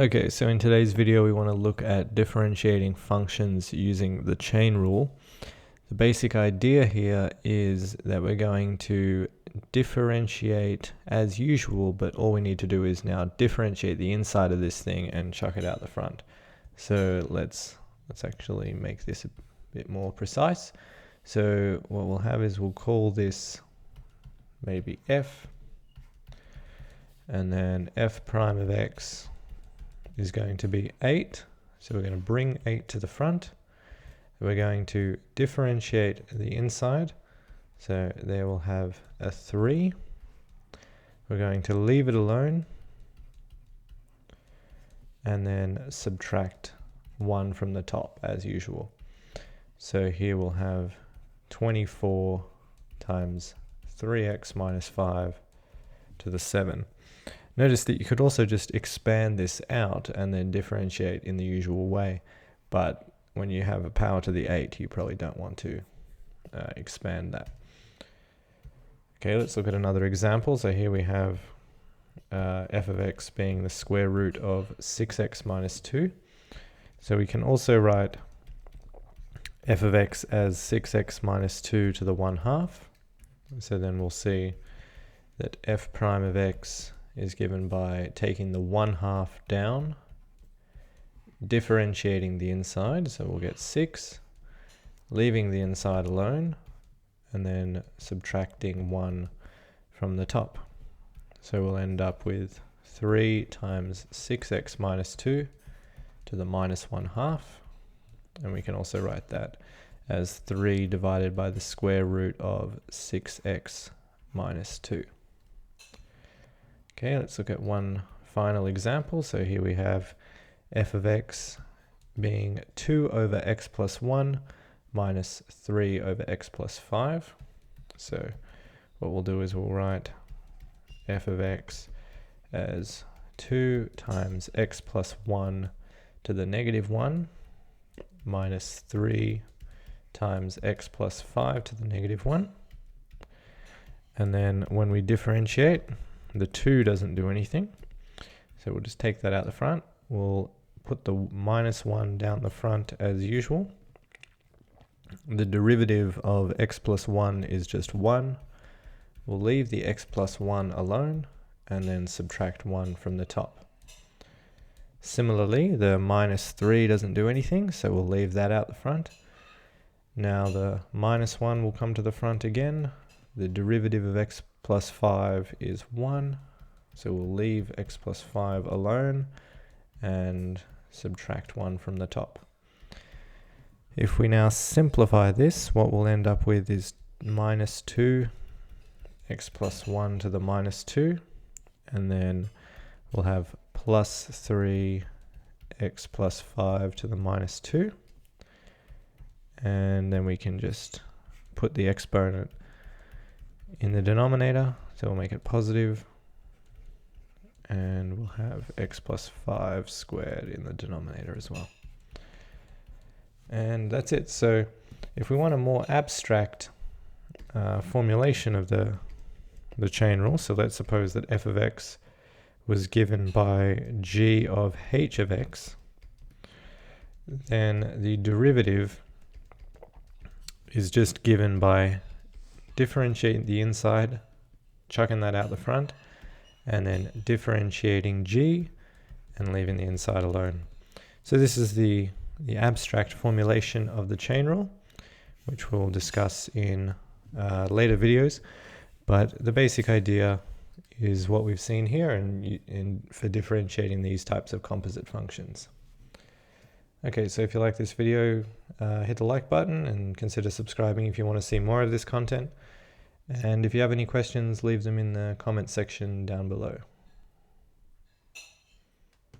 Okay, so in today's video we want to look at differentiating functions using the chain rule. The basic idea here is that we're going to differentiate as usual, but all we need to do is now differentiate the inside of this thing and chuck it out the front. So let's actually make this a bit more precise. So what we'll have is we'll call this maybe f, and then f prime of x is going to be 8. So we're going to bring 8 to the front. We're going to differentiate the inside. So there we'll have a 3. We're going to leave it alone and then subtract 1 from the top as usual. So here we'll have 24 times 3x minus 5 to the 7. Notice that you could also just expand this out and then differentiate in the usual way, but when you have a power to the 8, you probably don't want to expand that. Okay, let's look at another example. So here we have f of x being the square root of 6x minus 2. So we can also write f of x as 6x minus 2 to the 1/2. So then we'll see that f prime of x is given by taking the 1/2 down, differentiating the inside, so we'll get 6, leaving the inside alone, and then subtracting 1 from the top. So we'll end up with 3 times 6x minus 2 to the minus 1/2, and we can also write that as 3 divided by the square root of 6x minus 2. Okay, let's look at one final example. So here we have f of x being 2 over x plus 1 minus 3 over x plus 5. So what we'll do is we'll write f of x as 2 times x plus 1 to the negative 1 minus 3 times x plus 5 to the negative 1. And then when we differentiate, the 2 doesn't do anything, so we'll just take that out the front. We'll put the minus 1 down the front as usual. The derivative of x plus 1 is just 1. We'll leave the x plus 1 alone and then subtract 1 from the top. Similarly, the minus 3 doesn't do anything, so we'll leave that out the front. Now the minus 1 will come to the front again. The derivative of x plus 5 is 1, so we'll leave x plus 5 alone and subtract 1 from the top. If we now simplify this, what we'll end up with is minus 2 x plus 1 to the minus 2, and then we'll have plus 3 x plus 5 to the minus 2, and then we can just put the exponent in the denominator, so we'll make it positive, and we'll have x plus 5 squared in the denominator as well. And that's it. So if we want a more abstract formulation of the chain rule, so let's suppose that f of x was given by g of h of x, then the derivative is just given by differentiating the inside, chucking that out the front, and then differentiating g and leaving the inside alone. So this is the abstract formulation of the chain rule, which we'll discuss in later videos. But the basic idea is what we've seen here and for differentiating these types of composite functions. Okay, so if you like this video, hit the like button and consider subscribing if you want to see more of this content. And if you have any questions, leave them in the comment section down below.